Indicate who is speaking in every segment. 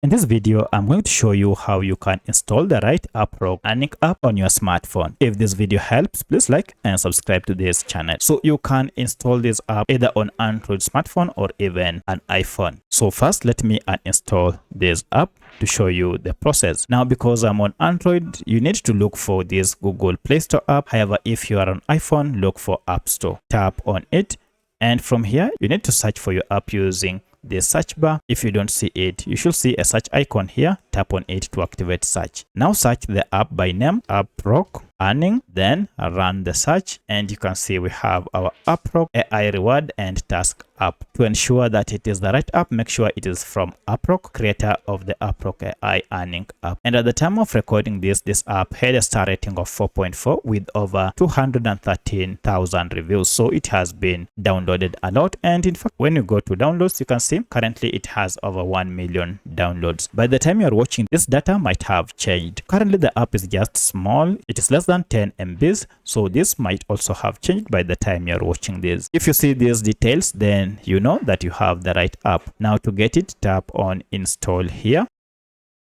Speaker 1: In this video, I'm going to show you how you can install the right UpRock earning app on your smartphone. If this video helps, please like and subscribe to this channel. So you can install this app either on Android smartphone or even an iPhone. So first, let me uninstall this app to show you the process. Now, because I'm on Android, you need to look for this Google Play Store app. However, if you are on iPhone, look for App Store. Tap on it. And from here, you need to search for your app using the search bar. If you don't see it, you should see a search icon here. Tap on it to activate search. Now search the app by name, UpRock Earning, then run the search, and you can see we have our UpRock AI reward and task app. To ensure that it is the right app, make sure it is from UpRock, creator of the UpRock AI earning app. And at the time of recording this app had a star rating of 4.4 with over 213,000 reviews. So it has been downloaded a lot. And in fact, when you go to downloads, you can see currently it has over 1 million downloads. By the time you are watching, this data might have changed. Currently, the app is just small. It is less than 10 MBs. So this might also have changed by the time you're watching this. If you see these details, then you know that you have the right app. Now to get it, tap on install here.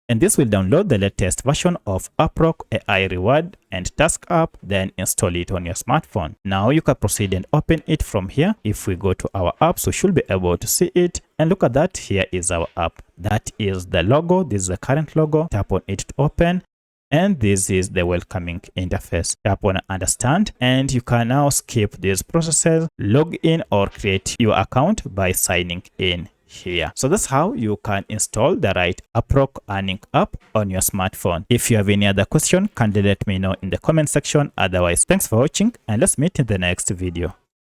Speaker 1: And this will download the latest version of UpRock AI reward and task app, then install it on your smartphone. Now you can proceed and open it from here. If we go to our apps, we should be able to see it. And look at that, here is our app. That is the logo. This is the current logo. Tap on it to open. And this is the welcoming interface. Tap on understand, and you can now skip these processes, log in or create your account by signing in here. So that's how you can install the right UpRock earning app on your smartphone. If you have any other question, kindly let me know in the comment section. Otherwise, thanks for watching, and let's meet in the next video.